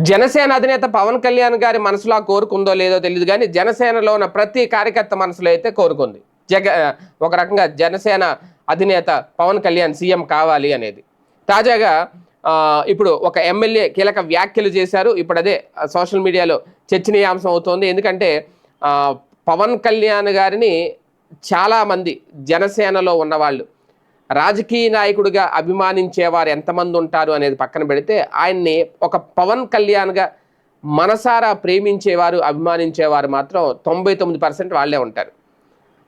జనసేన అధినేత పవన్ కళ్యాణ్ గారి మనసులో కోరుకుందో లేదో తెలియదు కానీ జనసేనలో ఉన్న ప్రతి కార్యకర్త మనసులో అయితే కోరుకుంది. ఒక రకంగా జనసేన అధినేత పవన్ కళ్యాణ్ సీఎం కావాలి అనేది. తాజాగా ఇప్పుడు ఒక ఎమ్మెల్యే కీలక వ్యాఖ్యలు చేశారు. ఇప్పుడు అదే సోషల్ మీడియాలో చర్చనీయాంశం అవుతోంది. ఎందుకంటే పవన్ కళ్యాణ్ గారిని చాలామంది జనసేనలో ఉన్నవాళ్ళు రాజకీయ నాయకుడిగా అభిమానించేవారు ఎంతమంది ఉంటారు అనేది పక్కన పెడితే ఆయన్ని ఒక పవన్ కళ్యాణ్గా మనసారా ప్రేమించేవారు అభిమానించేవారు మాత్రం 99% వాళ్ళే ఉంటారు.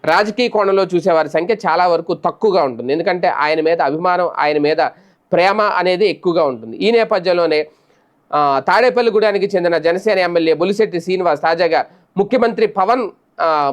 రాజకీయ కోణంలో చూసేవారి సంఖ్య చాలా వరకు తక్కువగా ఉంటుంది. ఎందుకంటే ఆయన మీద అభిమానం, ఆయన మీద ప్రేమ అనేది ఎక్కువగా ఉంటుంది. ఈ నేపథ్యంలోనే తాడేపల్లిగూడానికి చెందిన జనసేన ఎమ్మెల్యే బొలిశెట్టి శ్రీనివాస్ తాజాగా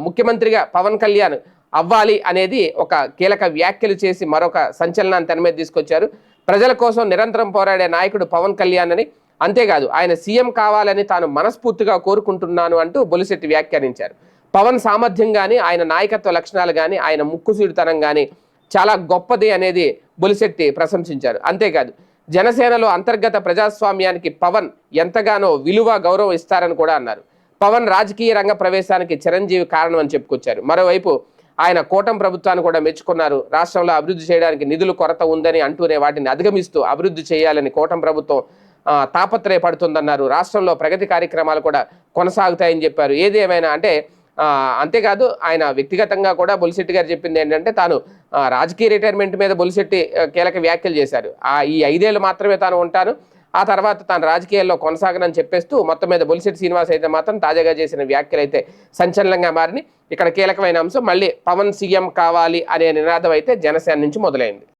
ముఖ్యమంత్రిగా పవన్ కళ్యాణ్ అవ్వాలి అనేది ఒక కీలక వ్యాఖ్యలు చేసి మరొక సంచలనాన్ని తెర మీద తీసుకొచ్చారు. ప్రజల కోసం నిరంతరం పోరాడే నాయకుడు పవన్ కళ్యాణ్ అని, అంతేకాదు ఆయన సీఎం కావాలని తాను మనస్ఫూర్తిగా కోరుకుంటున్నాను అంటూ బొలిశెట్టి వ్యాఖ్యానించారు. పవన్ సామర్థ్యం కానీ, ఆయన నాయకత్వ లక్షణాలు కానీ, ఆయన ముక్కుసూడితనం కానీ చాలా గొప్పది అనేది బొలిశెట్టి ప్రశంసించారు. అంతేకాదు జనసేనలో అంతర్గత ప్రజాస్వామ్యానికి పవన్ ఎంతగానో విలువ గౌరవం ఇస్తారని కూడా అన్నారు. పవన్ రాజకీయ రంగ ప్రవేశానికి చిరంజీవి కారణం అని చెప్పుకొచ్చారు. మరోవైపు ఆయన కూటమి ప్రభుత్వాన్ని కూడా మెచ్చుకున్నారు. రాష్ట్రంలో అభివృద్ధి చేయడానికి నిధులు కొరత ఉందని అంటూనే వాటిని అధిగమిస్తూ అభివృద్ధి చేయాలని కూటమి ప్రభుత్వం తాపత్రయపడుతుందన్నారు. రాష్ట్రంలో ప్రగతి కార్యక్రమాలు కూడా కొనసాగుతాయని చెప్పారు. ఏది ఏమైనా అంటే అంతేకాదు ఆయన వ్యక్తిగతంగా కూడా బొలిశెట్టి గారు చెప్పింది ఏంటంటే తాను రాజకీయ రిటైర్మెంట్ మీద బొలిశెట్టి కీలక వ్యాఖ్యలు చేశారు. ఈ 5 ఏళ్ళు మాత్రమే తాను ఉంటాను, ఆ తర్వాత తాను రాజకీయాల్లో కొనసాగనని చెప్పేస్తూ మొత్తం మీద బొలిశెట్టి శ్రీనివాస్ అయితే మాత్రం తాజాగా చేసిన వ్యాఖ్యలు అయితే సంచలనంగా మారిని. ఇక్కడ కీలకమైన అంశం మళ్ళీ పవన్ సీఎం కావాలి అనే నినాదం అయితే జనసేన నుంచి మొదలైంది.